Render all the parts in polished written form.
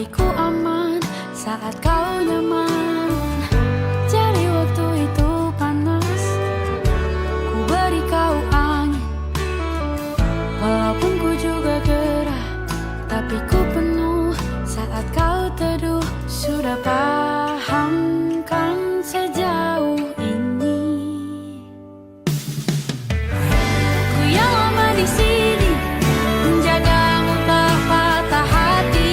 tapi ku aman saat kau nyaman. Jadi waktu itu panas, ku beri kau angin. Walaupun ku juga gerah, tapi ku penuh saat kau teduh. Sudah paham kan sejauh ini? Ku yang lama di sini, menjagamu tak patah hati.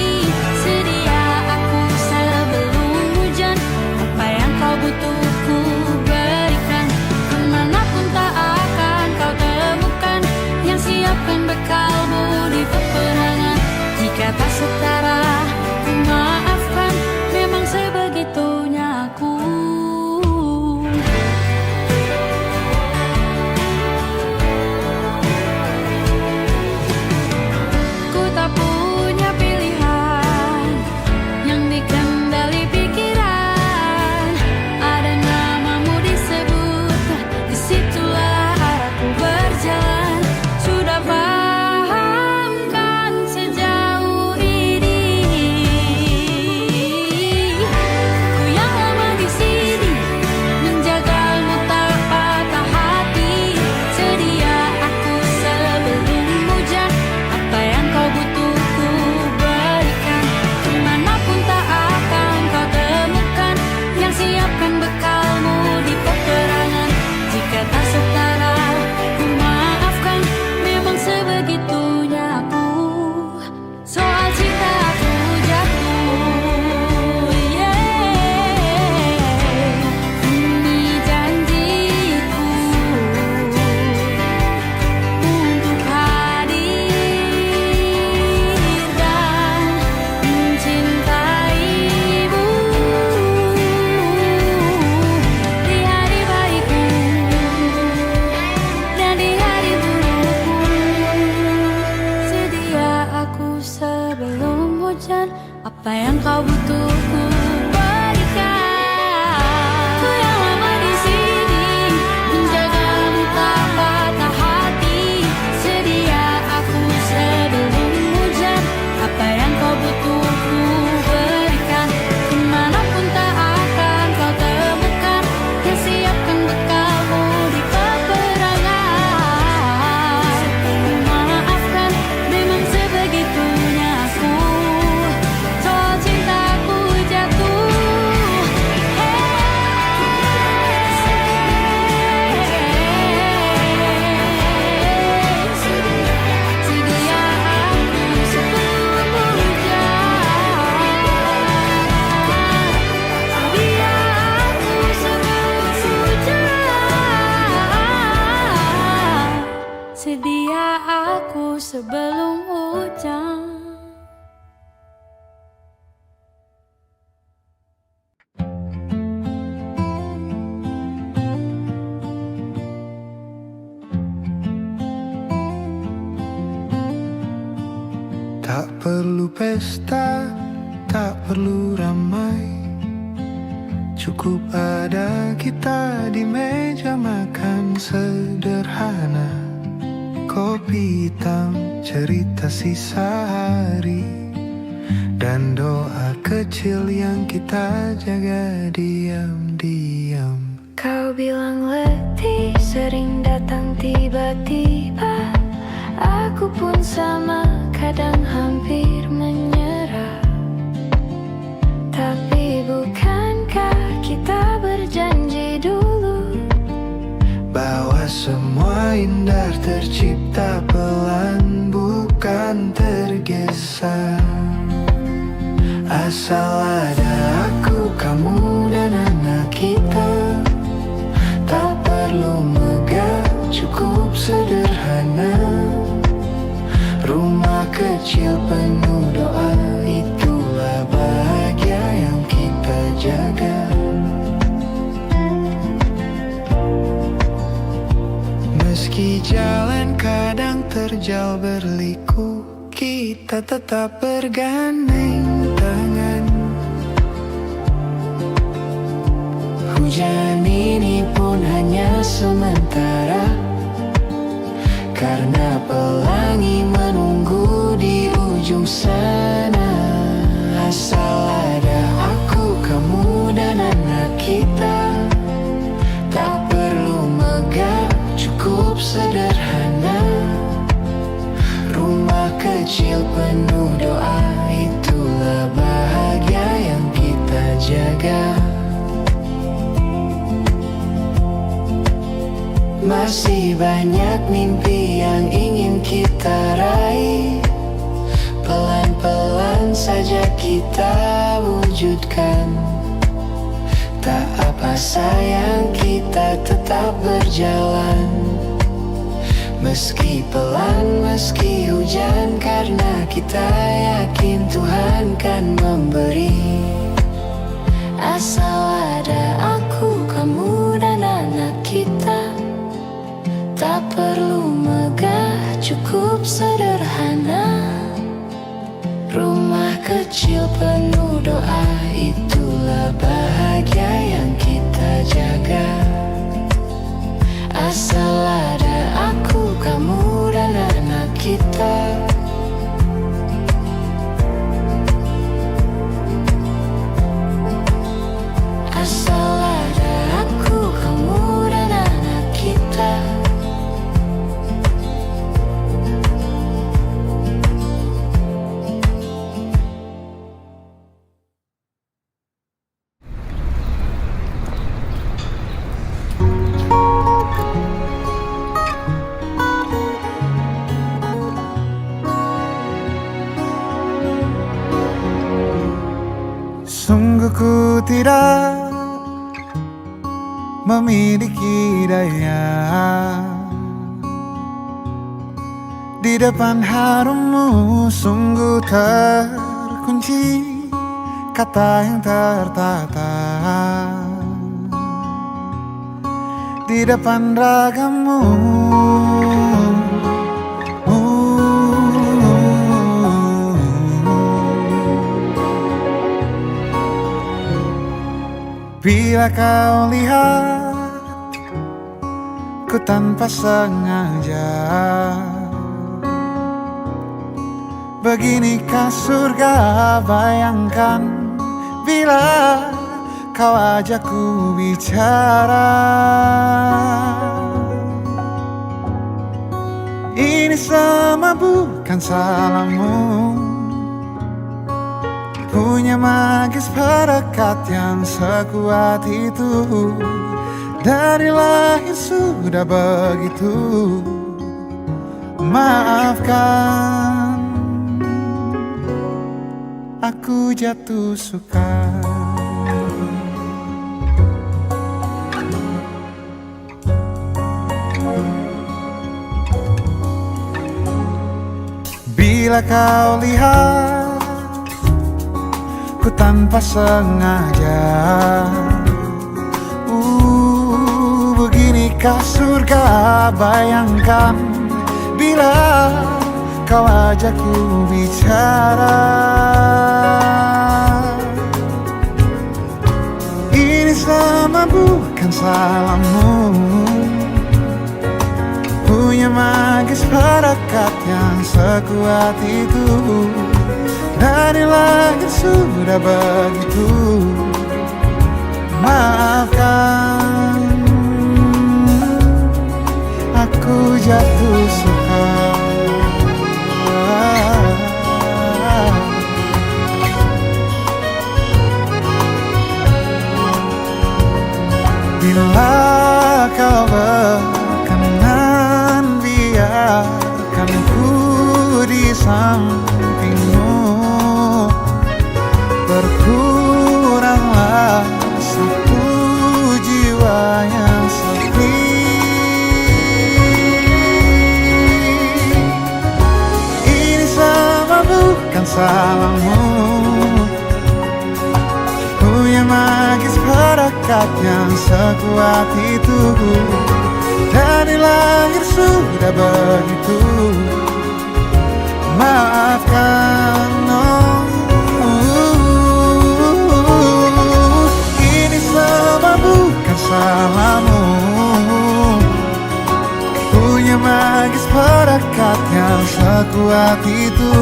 Sedia aku sebelum hujan, apa yang kau butuh ku berikan. Kemanapun tak akan kau temukan yang siapkan bekalmu di peperangan. Jika tak setara, ku maafkan, memang sebegitunya aku. Ku tak punya pilihan yang dikendali pikiran. Ada namamu disebut, disitulah arahku berjalan. Sudah paham kan sejauh ini? Ku yang lama di sini, menjagamu tak patah hati. Sedia aku sebelum hujan, apa yang kau butuh ku berikan. Kemanapun tak akan kau temukan yang siapkan bekalmu di peperangan. Jika tak setara, ku maafkan, memang sebegitunya aku. Soal cinta aku jatuh, ini janjiku untuk hadir dan mencintaimu di hari baikku dan di hari burukku. Sedia aku sebelum hujan, apa yang kau butuh ku berikan. Ku yang lama di sini, menjagamu tak patah hati. Sedia aku sebelum hujan, apa yang kau butuh ku berikan. Kemanapun tak akan kau temukan yang siapkan bekalmu di peperangan. Maafkan, memang sebegitunya aku. Soal cintaku jatuh, sedia aku sebelum hujan. Sedia aku sebelum hujan. Sedia aku sebelum hujan. Tak perlu pesta, tak perlu ramai. Cukup ada kita di meja makan sederhana. Kopi hitam, cerita sisa hari, dan doa kecil yang kita jaga diam-diam. Kau bilang letih, sering datang tiba-tiba. Aku pun sama, kadang hampir menyerah. Tapi bukankah kita berjanji dulu Bahwa semua indah tercipta pelan, bukan tergesa. Asal ada aku, kamu, dan anak kita. Tak perlu megah, cukup sederhana. Rumah kecil penuh doa, itulah bahagia yang kita jaga. Meski jalan kadang terjal berliku, kita tetap bergandeng tangan. Hujan ini pun hanya sementara, karena pelangi menunggu di ujung sana. penuh doa, itulah bahagia yang kita jaga. Masih banyak mimpi yang ingin kita raih, pelan-pelan saja kita wujudkan. Tak apa sayang, kita tetap berjalan. Meski pelan, meski hujan, karena kita yakin Tuhan kan memberi. Asal ada aku, kamu dan anak kita. Tak perlu megah, cukup sederhana. Rumah kecil penuh doa, itulah bahagia yang kita jaga. Asal ada aku, kamu dan anak kita. Asal ada aku, kamu dan anak kita. Sungguh ku tidak memiliki daya di depan harummu, sungguh terkunci kata yang tertata di depan ragamu. Bila kau lihat ku tanpa sengaja, beginikah surga? Bayangkan bila kau ajak ku bicara. Ini semua bukan salahmu, punya magis perekat yang sekuat itu. Dari lahir sudah begitu. Maafkan, aku jatuh suka. Bila kau lihat ku tanpa sengaja, beginikah surga? Bayangkan bila kau ajak ku bicara. Ini semua bukan salahmu, punya magis perekat yang sekuat itu. Dari lahir sudah begitu. Maafkan, aku jatuh suka. Bila kau berkenan, biarkan ku di sampingmu. Berkuranglah satu jiwa yang sepi. Ini semua bukan salahmu, punya magis perekat yang sekuat itu. Dari lahir sudah begitu. Maafkan, ini semua bukan salahmu, punya magis perekat yang sekuat itu.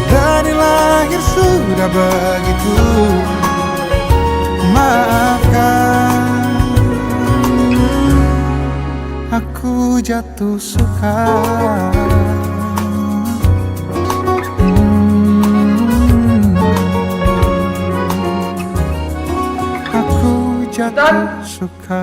Dari lahir sudah begitu. Maafkan, aku jatuh suka. jatuh suka.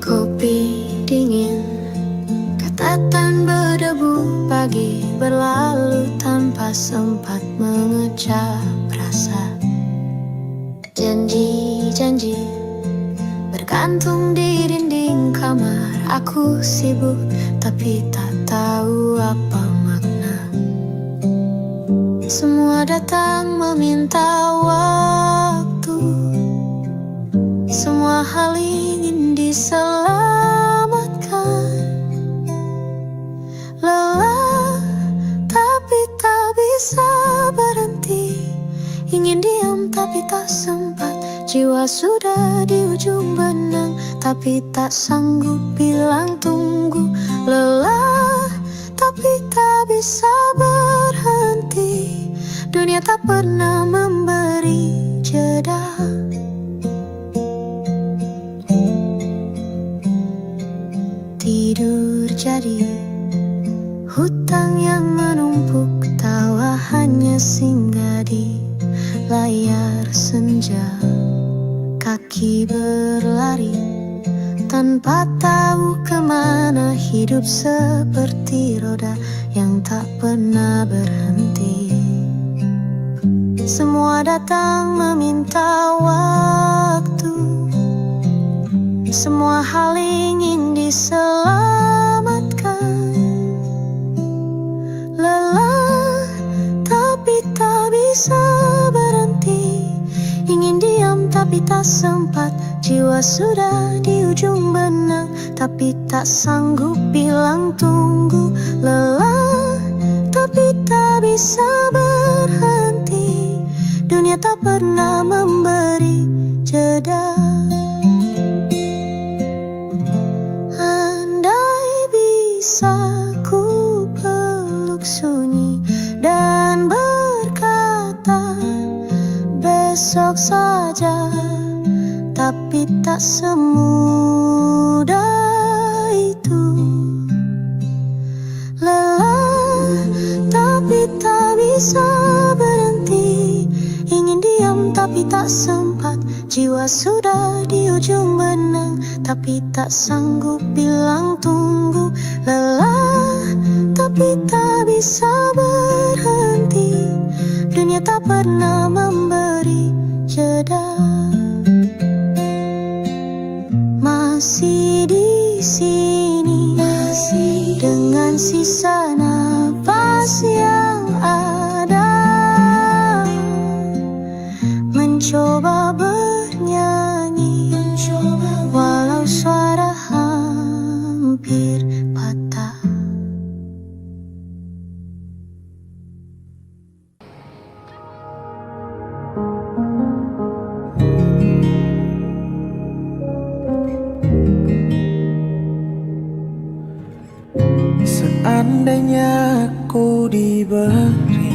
Kopi dingin, catatan berdebu, pagi berlalu tanpa sempat mengecap rasa. Janji-janji bergantung di dinding kamar. Aku sibuk tapi tak tahu apa makna. Semua datang meminta waktu, semua hal ingin diselamatkan. Lelah tapi tak bisa berhenti, ingin diam tapi tak sempat. Jiwa sudah di ujung benang tapi tak sanggup bilang tunggu. Lelah tapi tak bisa berhenti, dunia tak pernah memberi jeda. Tidur jadi hutang yang menumpuk, tawa hanya singgah di layar senja. Kaki berlari tanpa tahu kemana, hidup seperti roda yang tak pernah berhenti. Semua datang meminta waktu, semua hal ingin diselamatkan. Lelah tapi tak bisa berhenti, ingin diam tapi tak sempat. Jiwa sudah di ujung benang tapi tak sanggup bilang tunggu. Lelah tapi tak bisa berhenti, dunia tak pernah memberi jeda. Andai bisa ku peluk sunyi dan berkata besok saja, tapi tak semudah itu. Lelah tapi tak bisa berhenti, ingin diam tapi tak sempat. Jiwa sudah di ujung benang tapi tak sanggup bilang tunggu. Lelah tapi tak bisa berhenti, dunia tak pernah memberi jeda. Masih di sini, dengan sisa nafas yang ada, mencoba bernyanyi, walau suara hampir patah. Seandainya aku diberi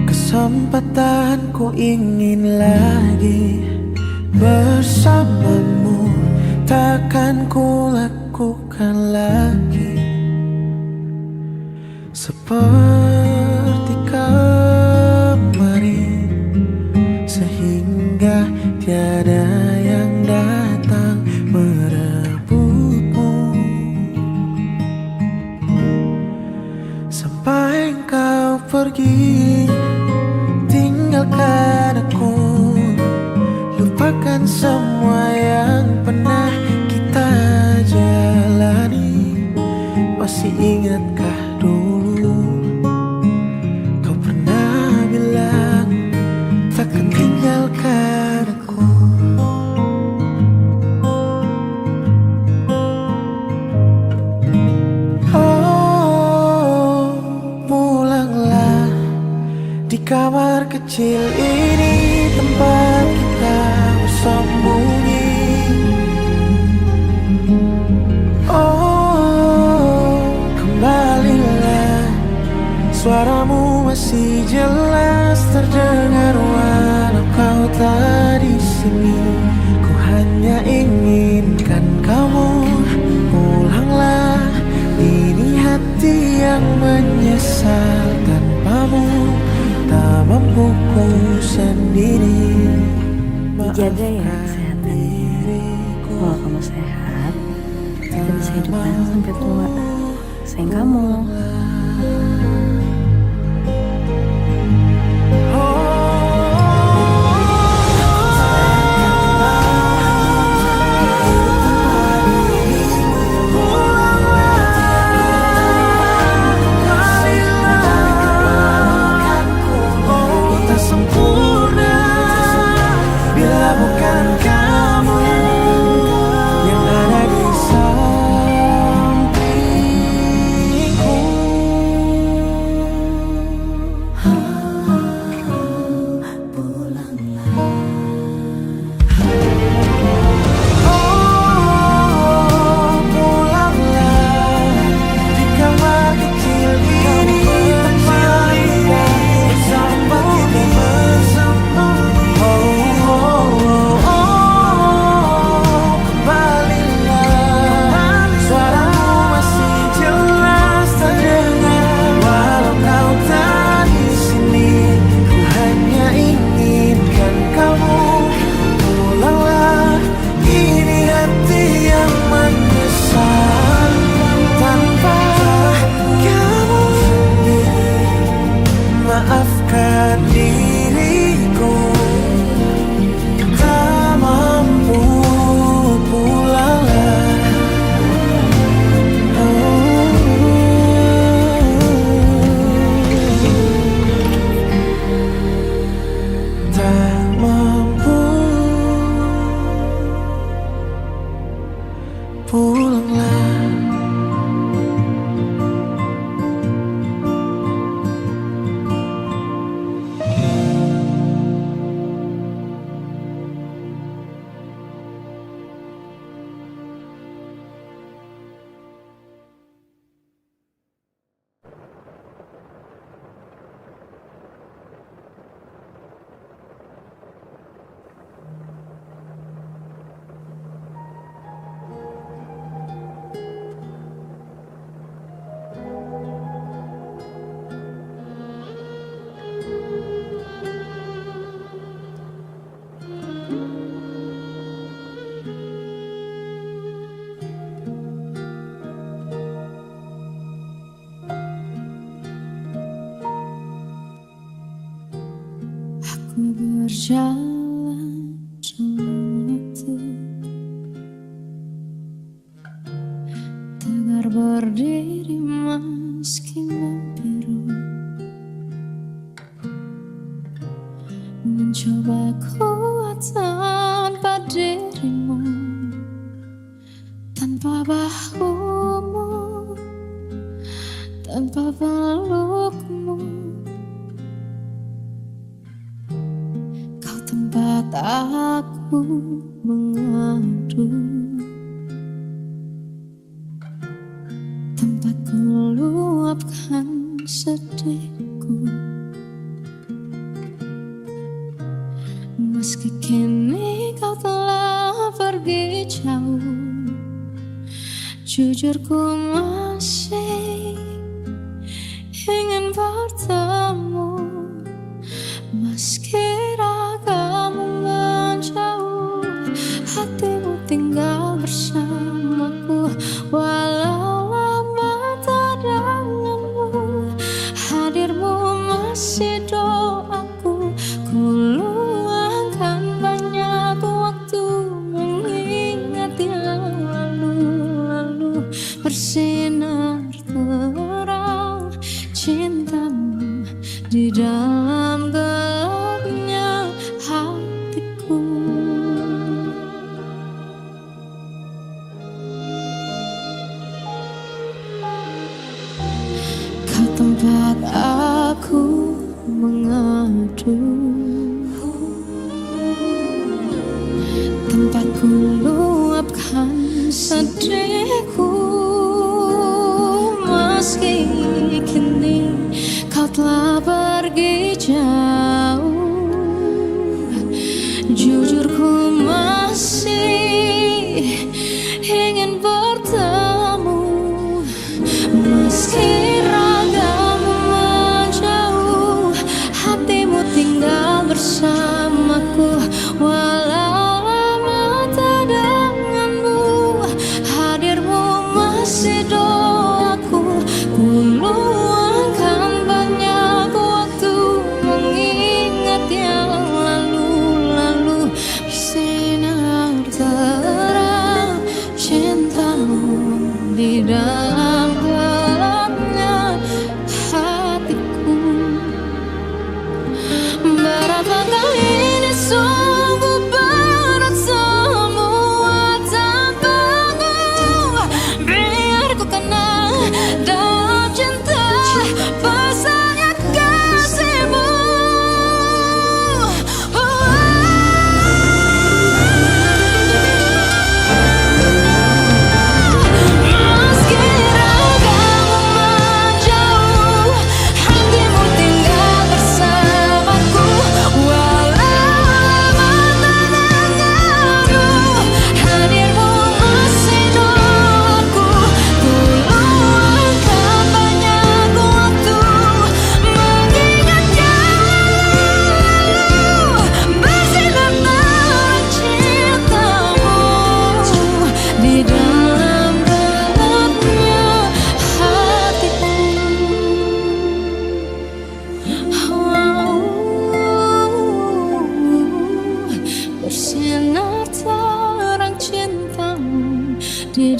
kesempatan, ku ingin lagi bersamamu. Takkan ku lakukan lagi seperti kemarin, sehingga tiada yang datang merebutmu. Sampai engkau pergi, tinggalkan aku, lupakan semua yang pernah kita jalani. Masih ingatkah dulu kau pernah bilang takkan tinggalkan aku? Oh, pulanglah di kamar kecil ini, tempat kita bersembunyi. diri, Dijaga ya maafkan kesehatannya. diriku. Kalau kamu sehat, kita bisa hidup bareng sampai tua. Sayang kamu. Tak sempurna bila bukan kamu yang ada di sampingku. Oh, pulanglah di kamar kecil ini tempat kita bersama kita bersama. Kembalilah, suaramu masih jelas terdengar walau kau tak di sini. Ku hanya inginkan kamu pulanglah. Ini hati yang menyesal tanpa kamu. Maafkan diriku, tak mampu pulanglah. Tak mampu pulanglah. Aku berjalan dalam waktu, tegar berdiri meski membiru, mencoba kuat tanpa dirimu, tanpa bahumu, tanpa pelukmu. Tempat aku mengadu, tempat ku luapkan sedihku. Meski kini kau telah pergi jauh, jujur ku masih ingin bertemu. Meski ragamu menjauh, hatimu tinggal bersamaku. Walau lama tak denganmu, hadirmu masih doaku. Ku luangkan banyak waktu mengingat yang lalu-lalu. Bersinar terang cintamu di dalam gelapnya hatiku. Kau tempat aku mengadu, tempat ku luapkan sedihku. Meski kini kau telah pergi jauh, jujur ku masih ingin bertemu. Meski ragamu menjauh, hatimu tinggal bersama.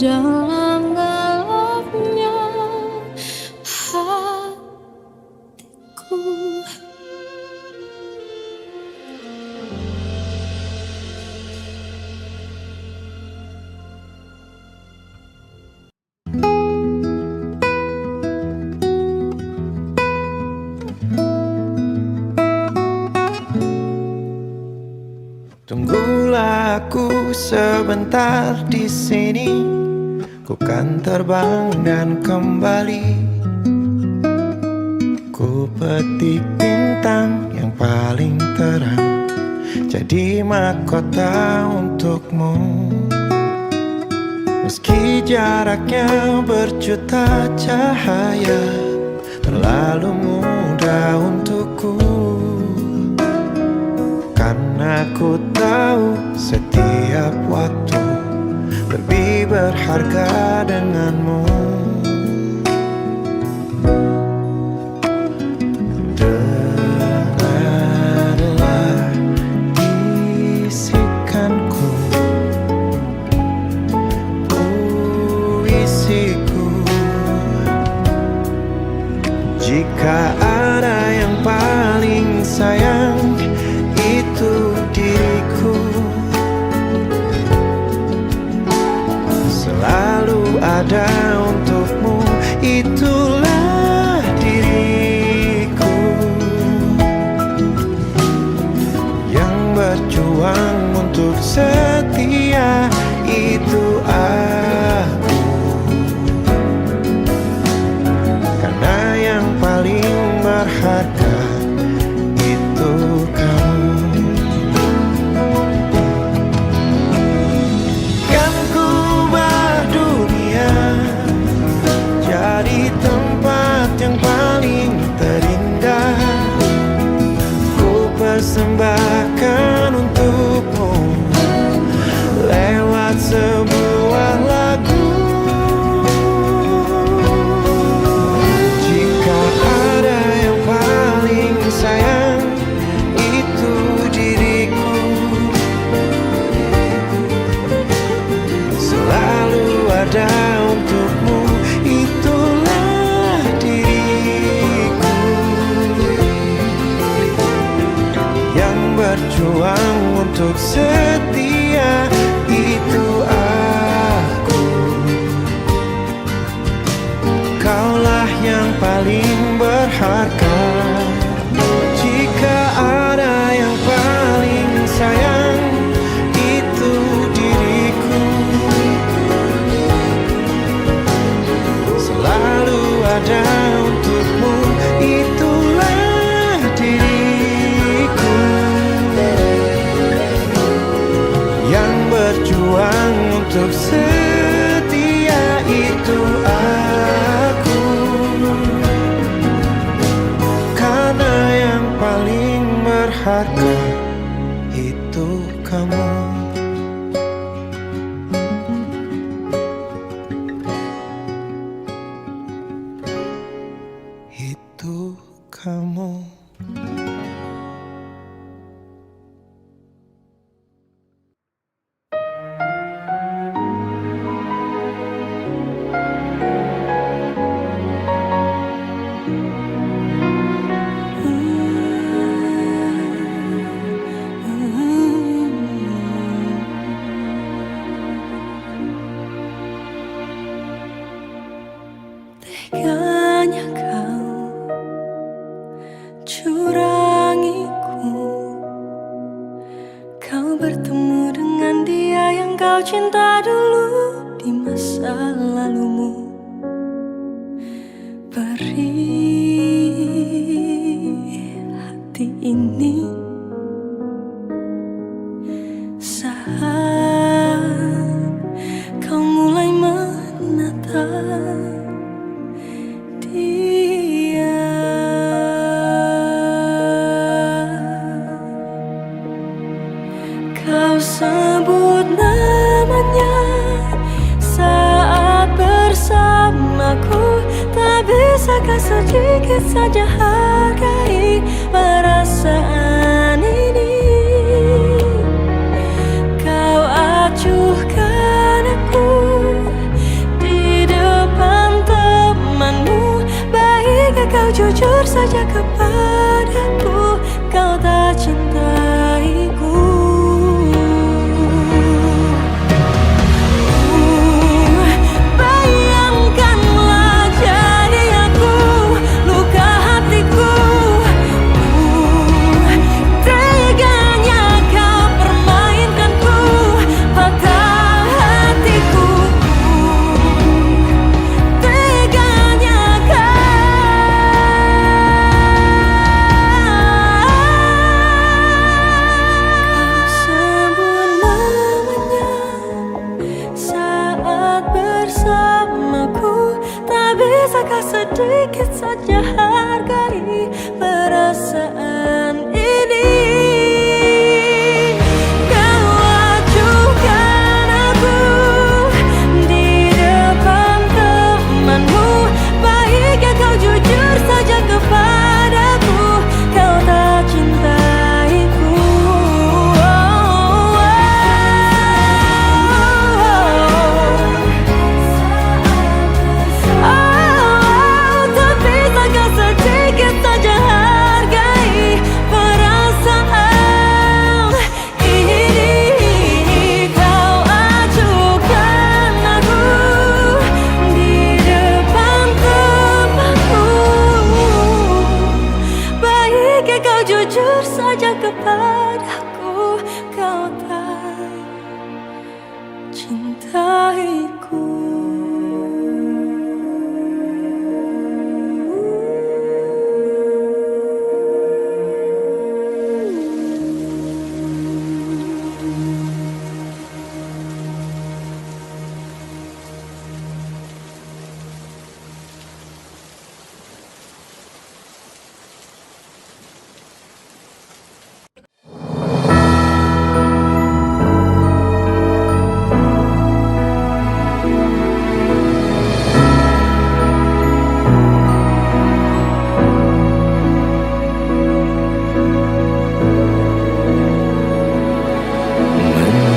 dalam gelapnya hatiku. Tunggulah aku sebentar di sini, ku kan terbang dan kembali. Ku petik bintang yang paling terang, jadi mahkota untukmu. Meski jaraknya berjuta cahaya, terlalu mudah untukku. Karena ku tahu setiap waktu lebih berharga denganmu. Dengarlah bisikanku, puisiku. Jika ada yang paling sayang, itu diriku. Selalu ada untukmu, itulah diriku. Yang berjuang untuk setia, itu aku. Karena yang paling berharga itu kamu. Kan ku ubah dunia jadi tempat yang paling terindah. Ku persembahkan untukmu lewat sebuah lagu. Jika ada yang paling sayang, itu diriku. Selalu ada untukmu, itulah diriku. Yang berjuang untuk setia, itu aku. Kaulah yang paling berharga. Jika ada yang paling sayang, itu diriku. Selalu ada untukmu, itulah diriku. Yang berjuang untuk setia, itu aku. Karena yang paling berharga itu kamu. Itu kamu. Teganya kau curangiku. Kau bertemu dengan dia yang kau cinta dulu di masa lalumu. Perih hati ini saat kau mulai menatap dia. Kau sebut namanya saat bersamaku. Tak bisakah sedikit saja hargai perasaan ini? Kau acuhkan aku sedikit saja hargai perasaan ini. Kau acuhkan aku di depan temanmu. Baiknya kau jujur saja kepadaku, kau tak cintaiku. Tapi takkan sedikit saja hargai perasaan ini. Kau acuhkan aku di depan temanmu. Baiknya kau jujur saja kepadaku, kau tak cintaiku.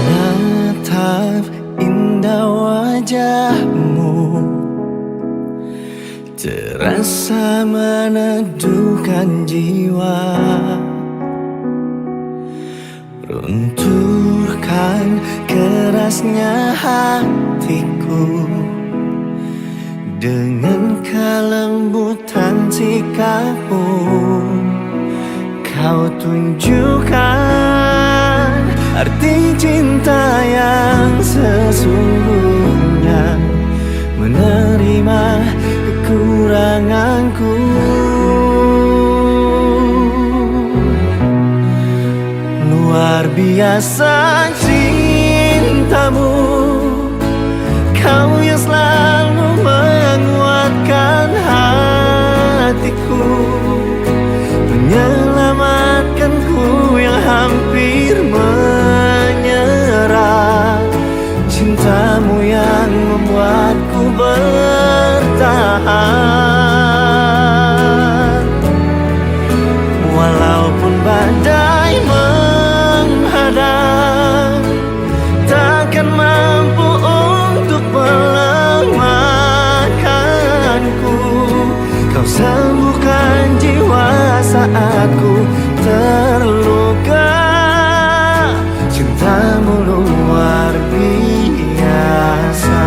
Menatap indah wajahmu, terasa meneduhkan jiwa, runtuhkan kerasnya hatiku dengan kelembutan sikapmu. Kau tunjukkan arti cinta yang sesungguhnya, menerima kekuranganku. Luar biasa cintamu, kau yang selalu menguatkan hatiku, menyelamatkanku yang hampir menyerah. Cintamu yang membuatku bertahan, walaupun badai menghadang, takkan mampu untuk melemahkanku. Kau sembuhkan jiwa saat ku terluka. Cintamu luar biasa.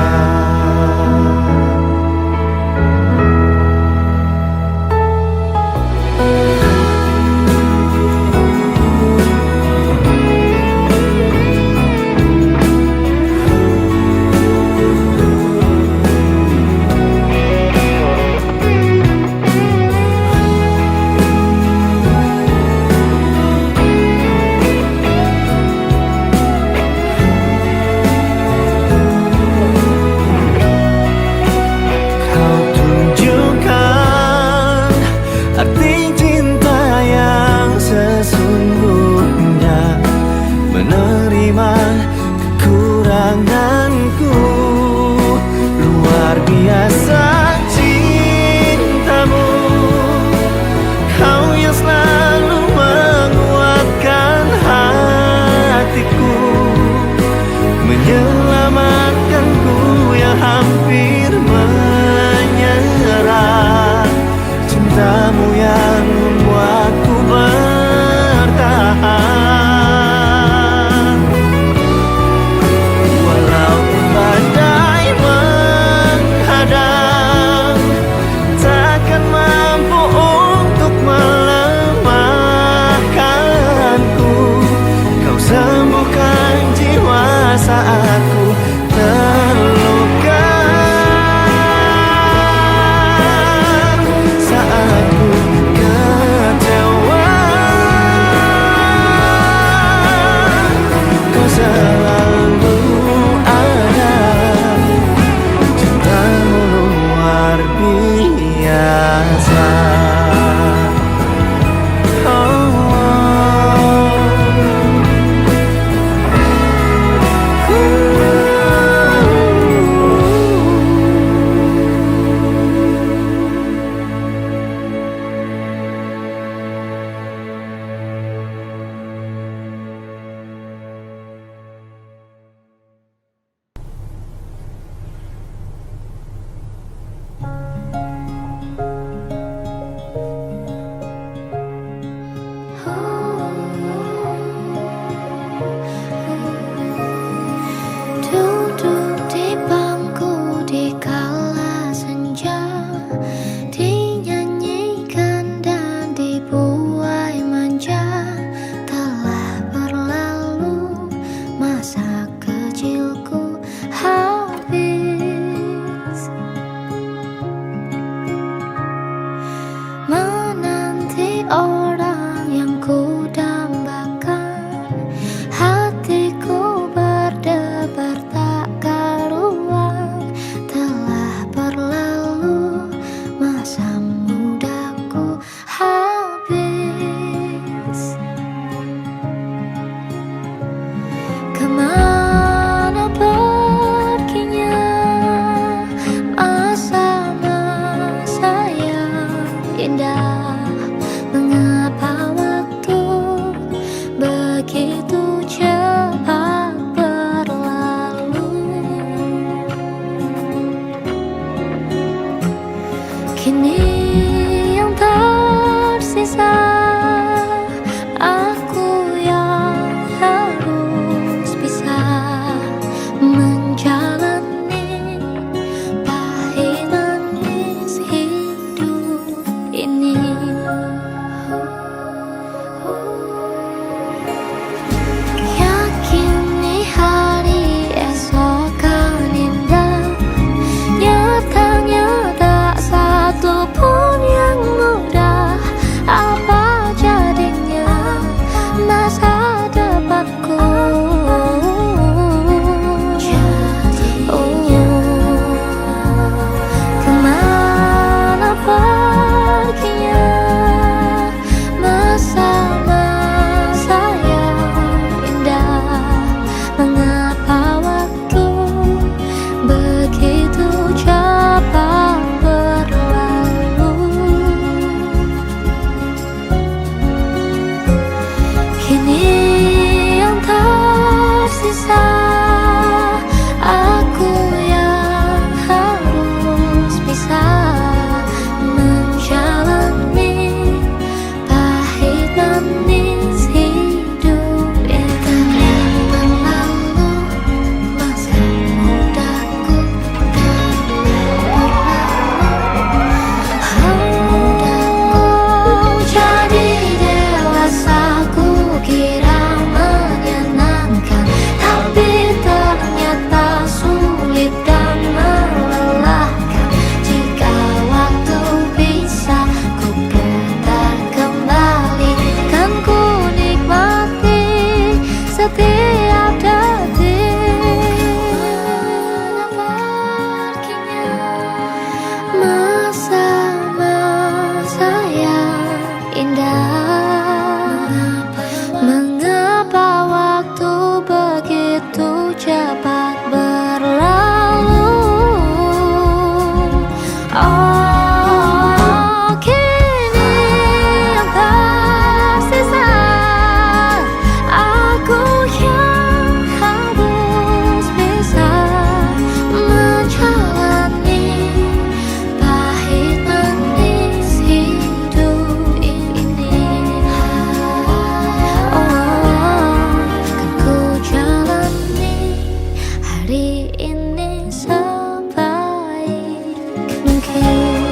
Hari ini sebaik mungkin.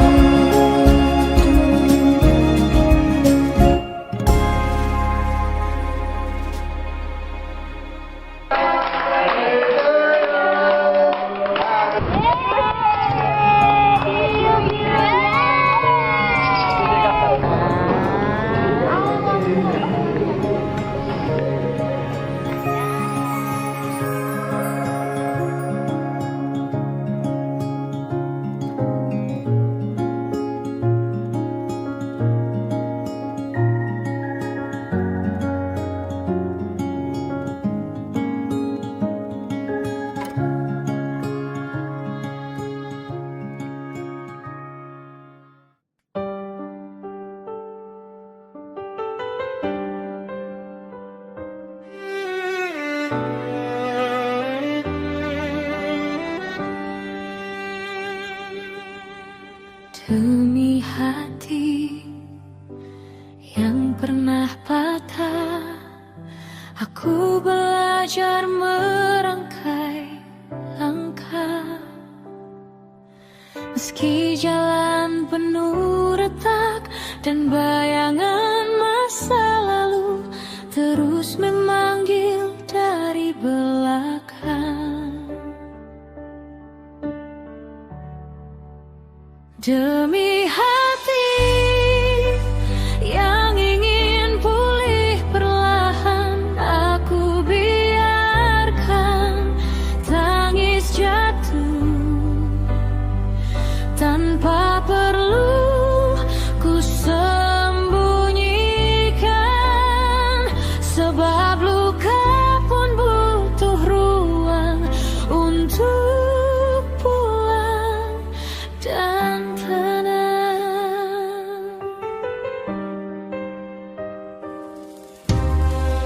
Demi hati yang pernah patah, aku belajar merangkai langkah. Meski jalan penuh retak dan bayangan masa lalu terus memanggil dari belakang. Demi hati yang ingin pulih perlahan, aku biarkan tangis jatuh tanpa perlu ku sembunyikan, sebab luka pun butuh ruang untuk pulang dan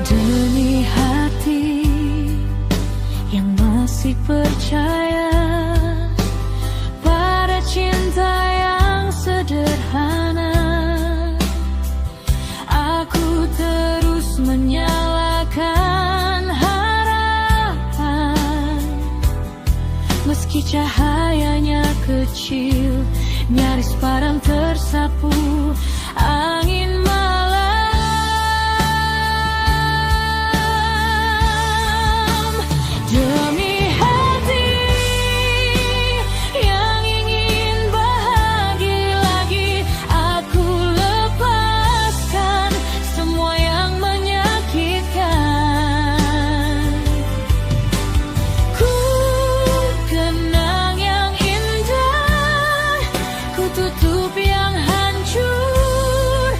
demi hati yang masih percaya pada cinta yang sederhana, aku terus menyalakan harapan. Meski cahayanya kecil, nyaris padam tersapu angin malam. Demi hati yang ingin bahagia lagi, aku lepaskan semua yang menyakitkan. Ku kenang yang indah, ku tutup yang hancur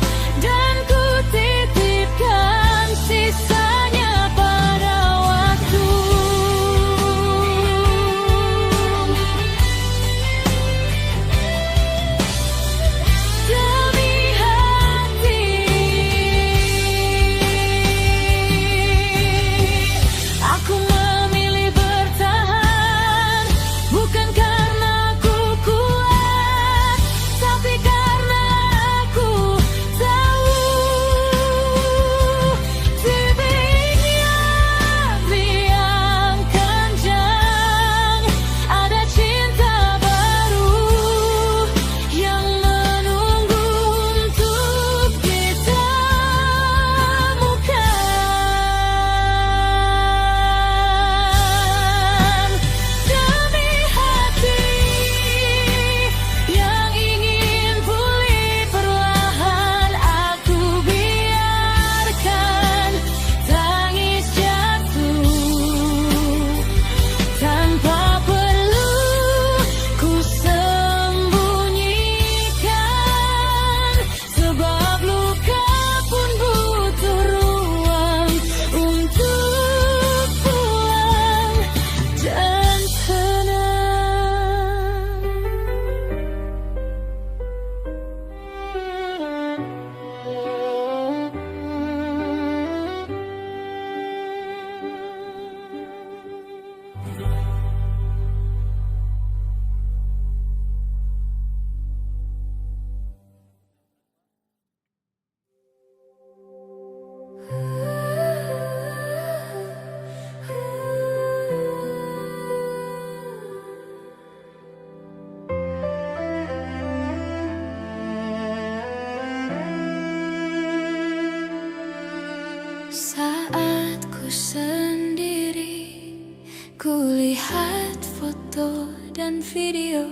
foto dan video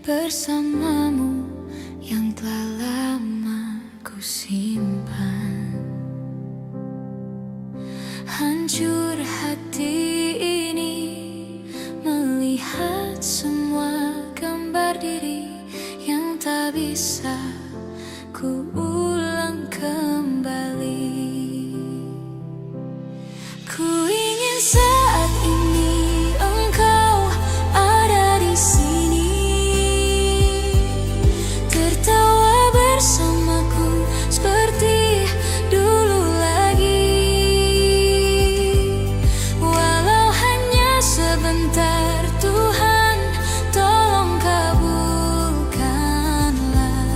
bersamamu yang telah lama ku simpan. Hancur hati ini melihat semua gambar diri yang tak bisa ku ulang kembali. Ku ingin saat ini engkau ada di sini, tertawa bersamaku seperti dulu lagi. Walau hanya sebentar, Tuhan tolong kabulkanlah.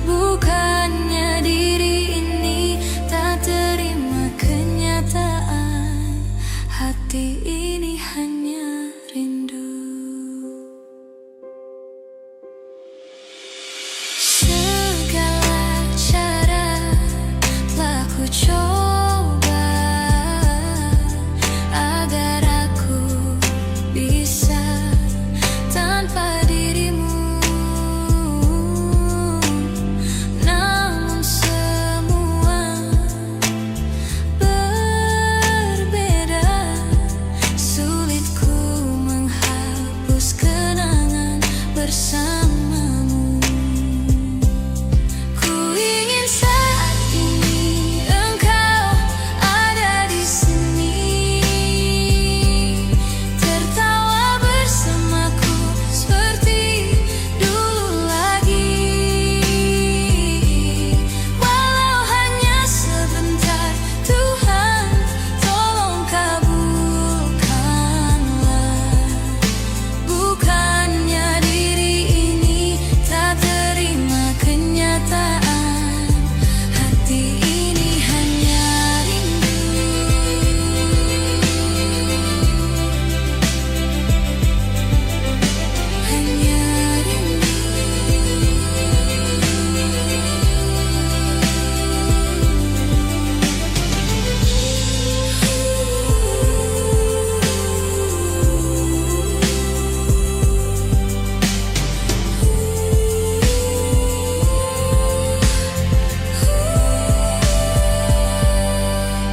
Bukannya diri ini tak terima kenyataan, hati ini hanya rindu. Segala cara telah ku coba agar aku bisa tanpa dirimu, namun semua berbeda. Sulit ku menghapus kenangan bersamamu. Ku ingin saat ini engkau ada di sini, tertawa bersamaku seperti dulu lagi. Walau hanya sebentar, Tuhan tolong kabulkanlah. Bukannya diri ini tak terima kenyataan, hati ini hanya rindu. Hanya rindu.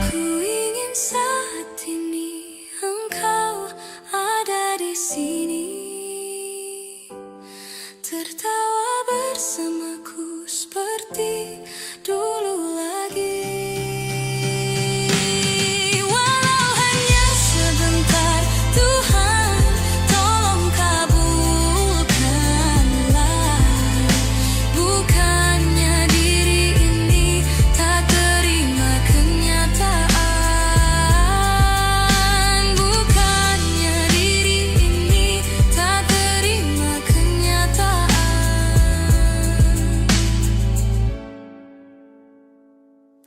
Ku ingin saat ini engkau ada di sini, tertawa bersamaku seperti dulu lagi. Walau hanya sebentar, Tuhan tolong kabulkanlah. Bukannya diri ini tak terima kenyataan, bukannya diri ini tak terima kenyataan,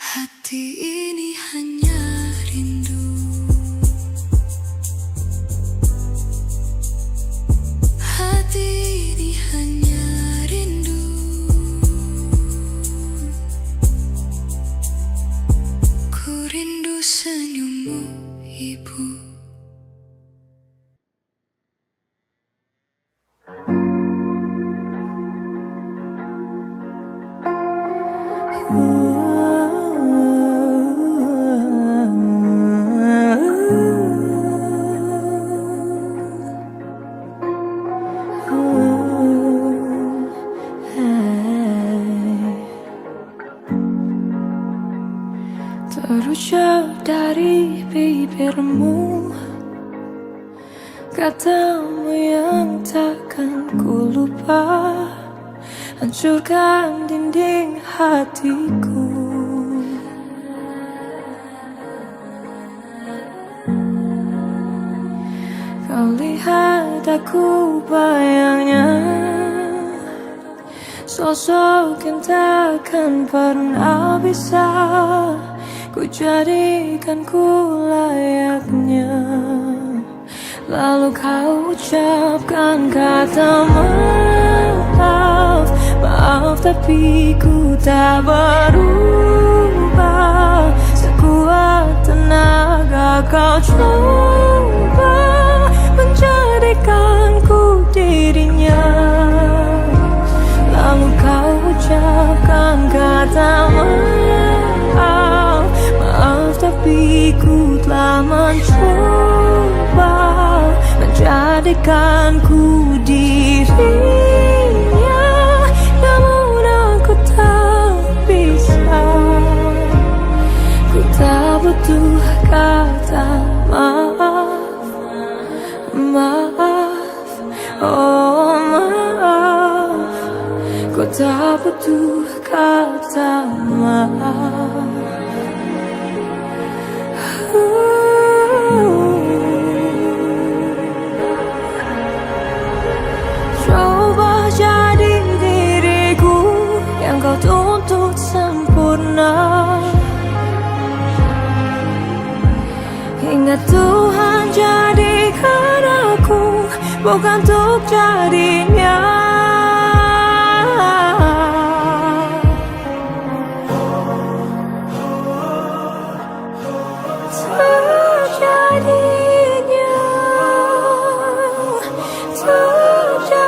hati ini hanya rindu. Hati ini hanya rindu. Ku rindu senyummu, Ibu. Terucap dari bibirmu katamu yang takkan ku lupa, hancurkan dinding hatiku. Kau lihat aku bayangnya, sosok yang takkan pernah bisa ku jadikan ku layaknya. Lalu kau ucapkan kata maaf, maaf tapi ku tak berubah. Sekuat tenaga kau coba menjadi mencoba menjadikanku dirinya, namun aku tak bisa. Ku tak butuh kata maaf, maaf, oh maaf. Ku tak butuh kata maaf. Coba jadi diriku yang kau tuntut sempurna. Hingga Tuhan jadikan aku bukan untuk jadinya. Terjadinya, terjadinya.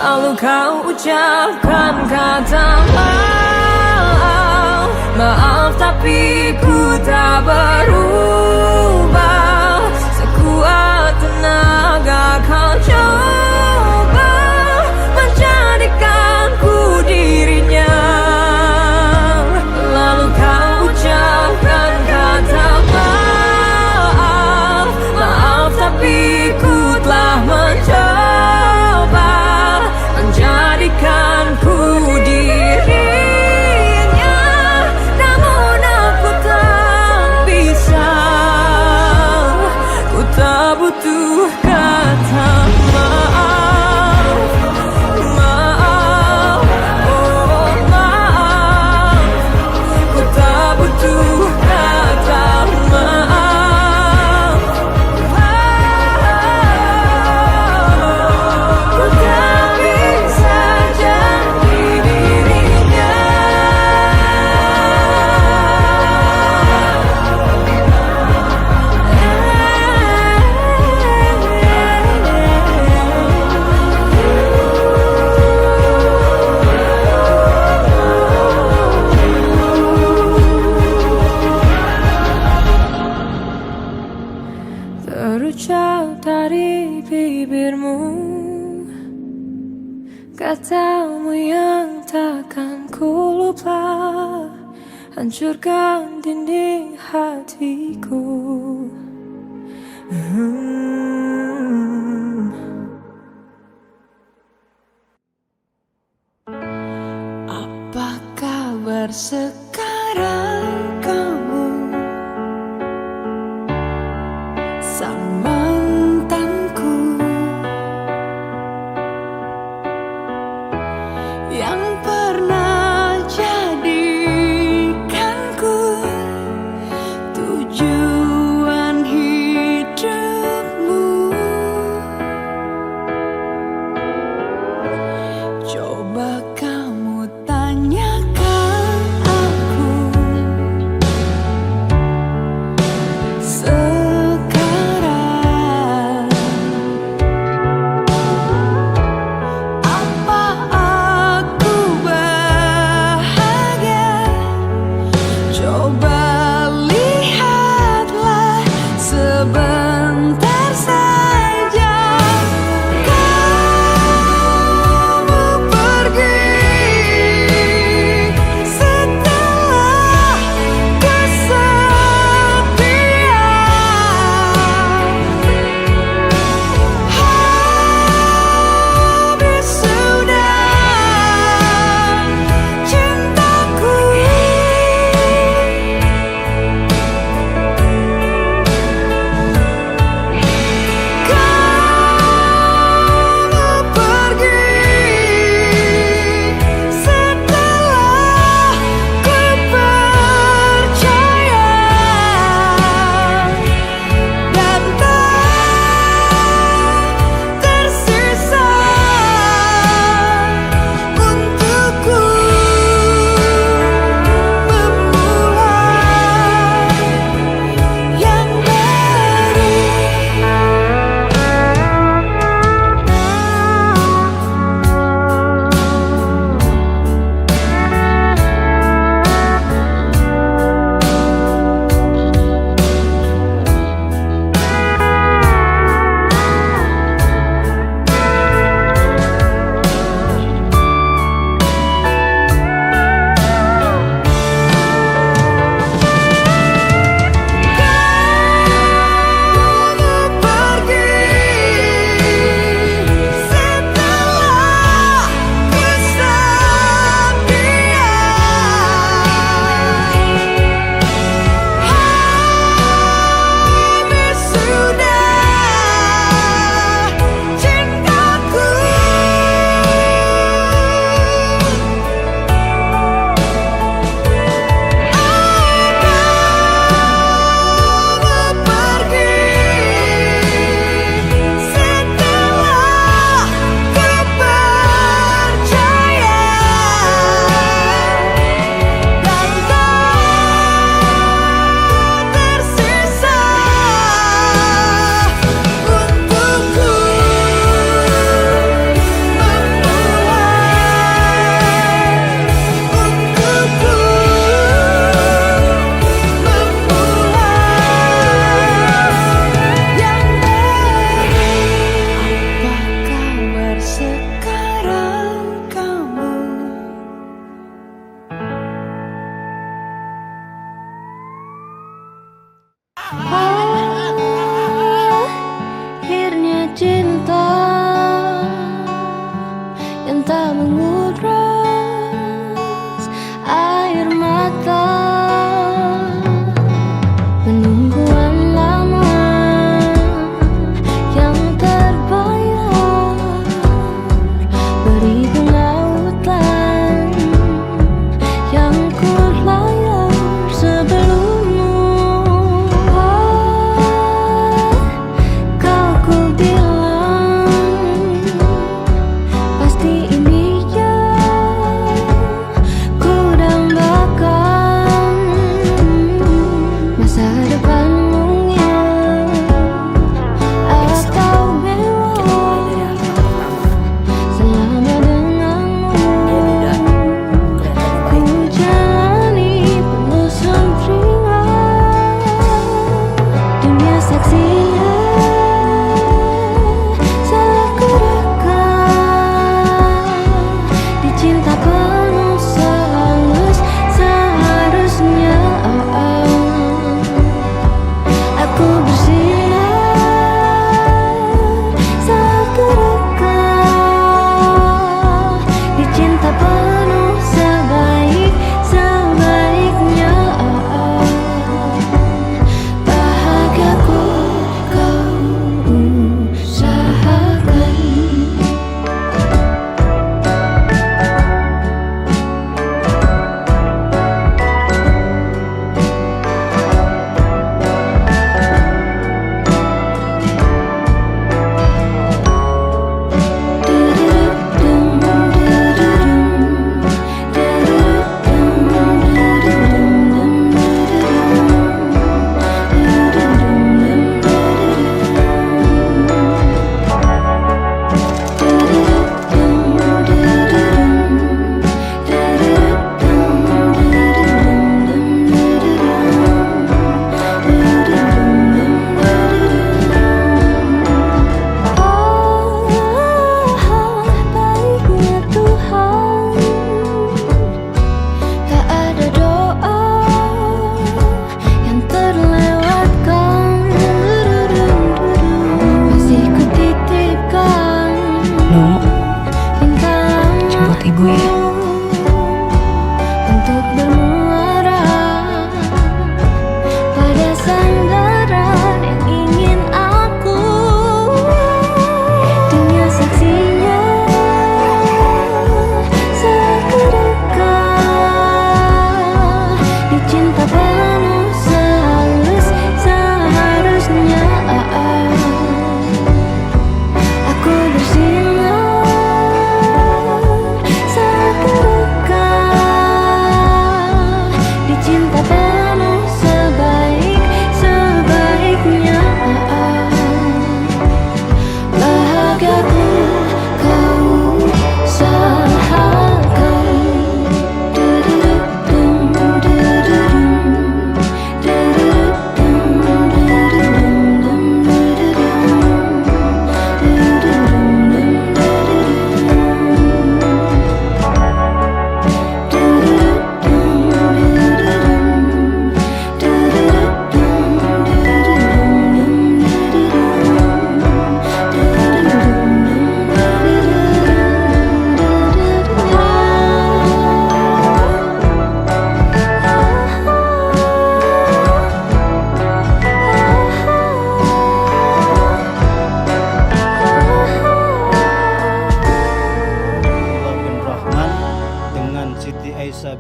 Lalu kau ucapkan kata maaf, maaf tapi ku tak berubah. Sekuat tenaga kau coba menjadikanku dirinya. Lalu kau ucapkan kata maaf, maaf tapi ku telah mencoba menjadikanku dirinya, namun aku tak bisa. Ku tak butuh kata maaf, maaf, oh maaf. Ku tak butuh kata maaf. Ku tak bisa jadi dirinya. Terucap dari bibirmu katamu yang takkan ku lupa, hancurkan dinding hatiku. Apa kabar sekarang kamu, sang mantanku yang pernah jadikanku tujuan hidupmu. Coba kamu tanyakan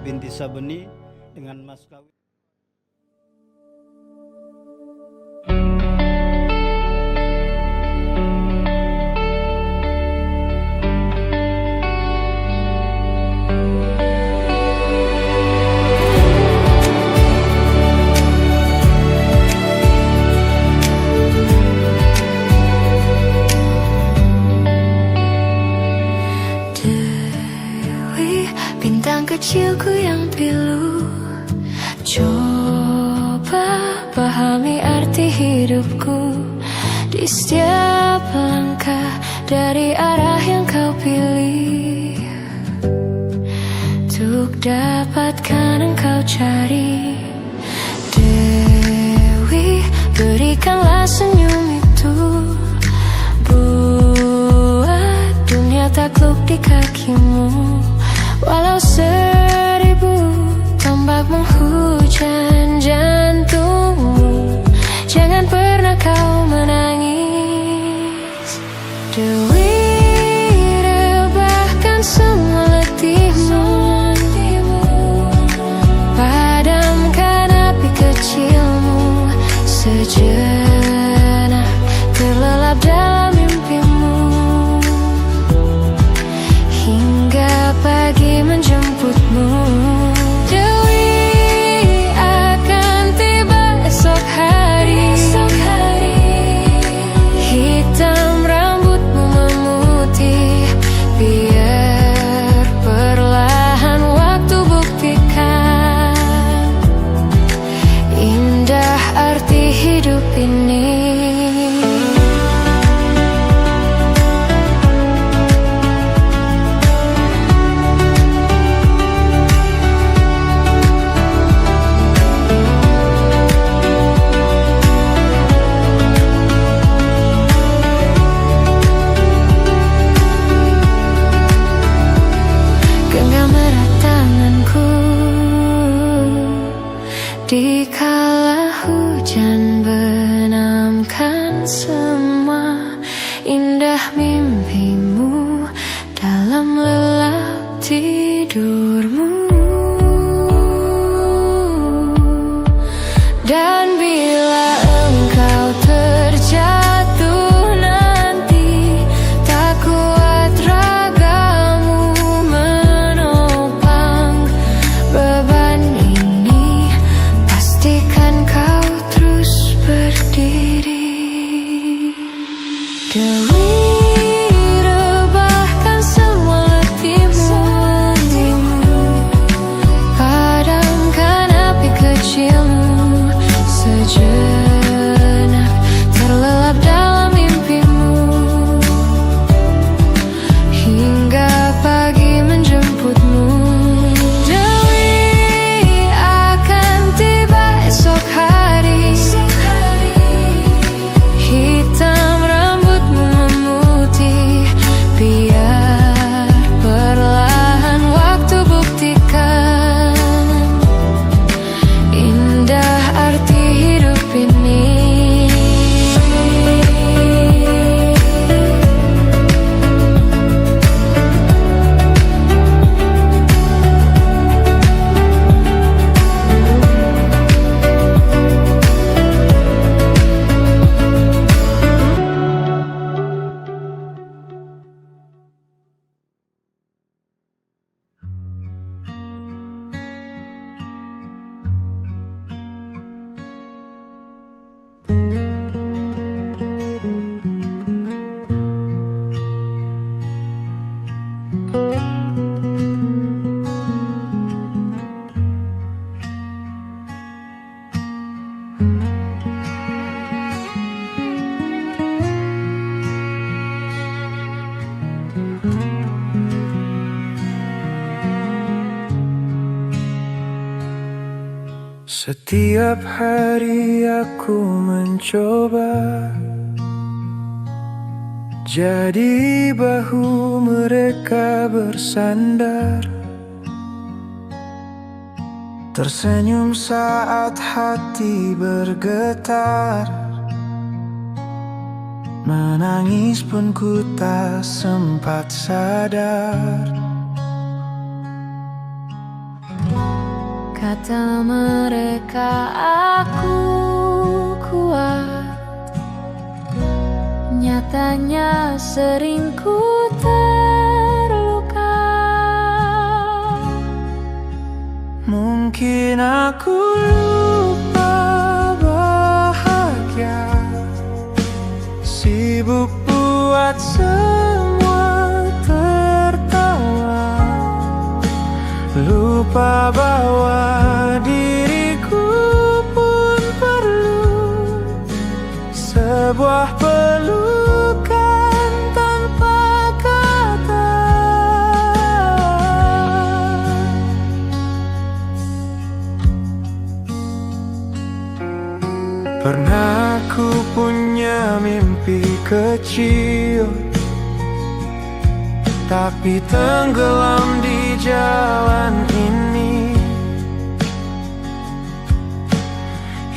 binti Sabeni dengan mas kawin. Bintang kecilku yang pilu, coba pahami arti hidupku. Di setiap langkah dari arah yang kau pilih, untuk dapatkan engkau cari. Dewi, berikanlah senyum itu, buat dunia takluk di kakimu. Walau 1000 tombak menghujam jantungmu, jangan pernah kau menangis. Dewi, rebahkan semua letihmu, padamkan api kecilmu, sejenak terlelap dalam mimpimu, hingga pagi menjemputmu. Dewi akan tiba esok hari, hitam rambutmu memutih, biar perlahan waktu buktikan indah arti hidup ini. Dikala hujan benamkan semua indah mimpimu dalam lelap tidurmu. Dan bila engkau terjatuh nanti, tak kuat ragamu menopang beban ini, pastikan kau terus berdiri. Dewi, rebahkan semua letihmu, padamkan api kecilmu, sejenak terlelap dalam mimpimu, hingga pagi menjemputmu. Dewi akan tiba esok hari, hitam rambutmu memutih, biar perlahan waktu buktikan indah arti hidup ini. Setiap hari aku mencoba jadi bahu mereka bersandar, tersenyum saat hati bergetar, menangis pun ku tak sempat sadar. Kata mereka aku kuat, nyatanya sering ku terluka. Mungkin aku lupa bahagia, sibuk buat semua tertawa, lupa bahwa diriku pun perlu sebuah pelukan tanpa kata. Pernah aku punya mimpi kecil, tapi tenggelam di jalan ini.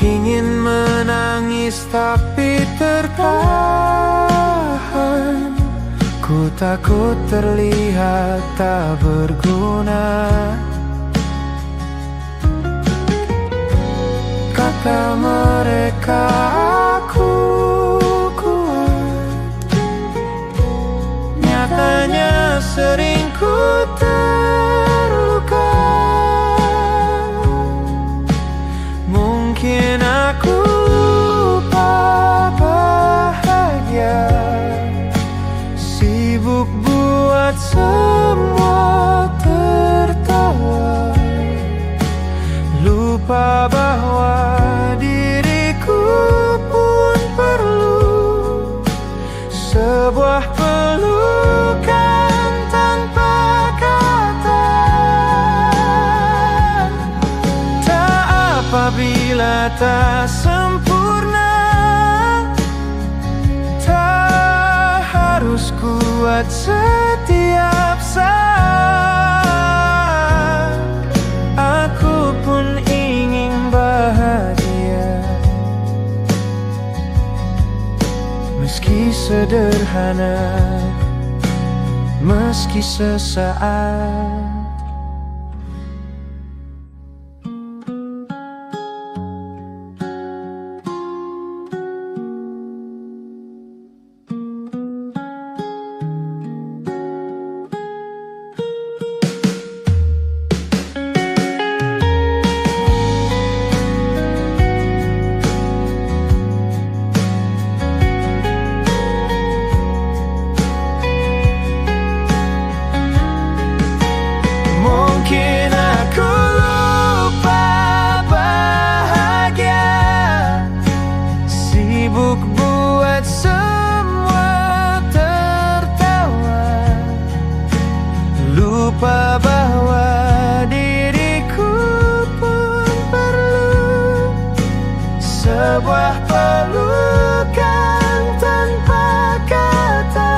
Ingin menangis tapi tertahan, ku takut terlihat tak berguna. Kata mereka aku kuat, nyatanya sering ku terluka. Mungkin aku lupa bahagia, sibuk buat semua tertawa, lupa bahwa diriku pun perlu sebuah pelukan tanpa kata. Tak apabila tak sempurna, tak harus kuat setiap saat. Aku pun ingin bahagia, meski sederhana, meski sesaat. Mungkin aku lupa bahagia, sibuk buat semua tertawa, lupa bahwa diriku pun perlu sebuah pelukan tanpa kata.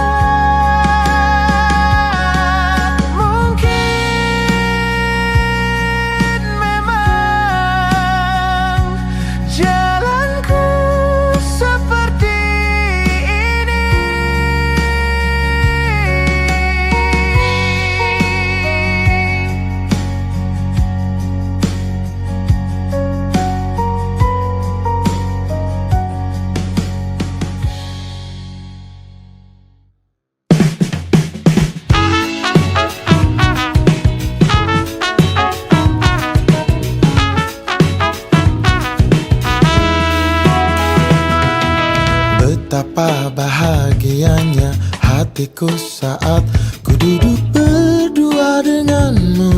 Betapa bahagianya hatiku saat ku duduk berdua denganmu,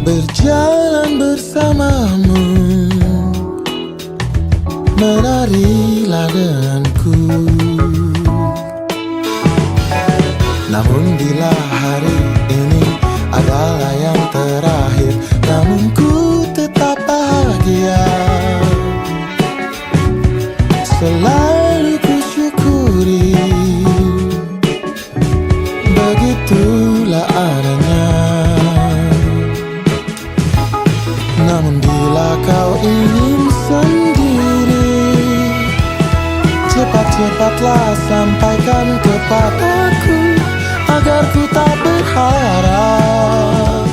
berjalan bersamamu, menarilah denganku. Namun bila hari ini adalah yang terakhir, namun ku tetap bahagia. Selalu ku syukuri, begitulah adanya. Namun bila kau ingin sendiri, cepat-cepatlah sampaikan kepadaku, agar ku tak berharap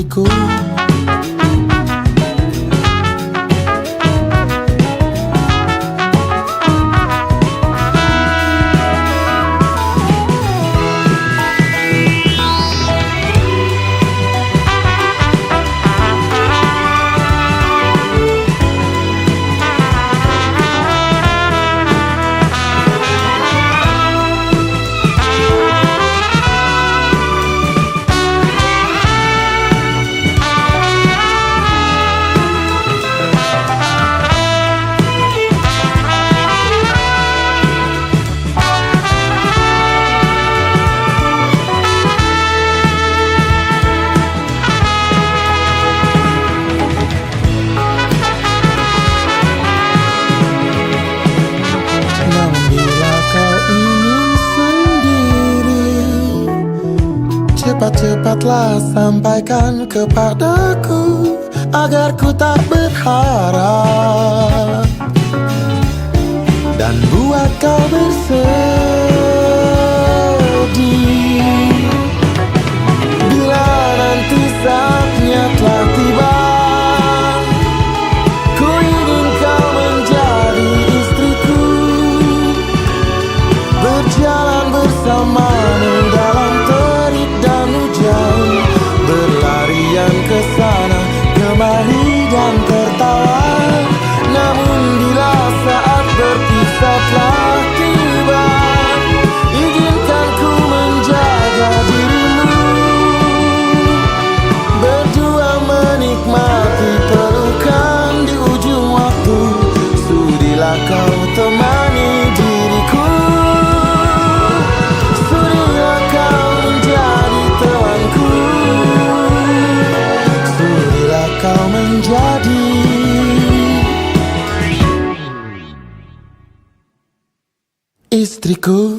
istriku. Namun bila kau ingin sendiri, cepat-cepatlah sampaikan kepadaku, agar ku tak berharap dan buat kau bersedih. Bila nanti saatnya telah tiba, ku ingin kau menjadi istriku, berjalan bersamamu dalam terik dan hujan, berlarian ke sana kemari dan tertawa. Namun bila saat berpisah telah tiba, izinkan ku menjaga dirimu, berdua menikmati pelukan di ujung waktu. Sudilah kau temani diriku, sudilah kau menjadi temanku, sudilah kau menjadi istriku.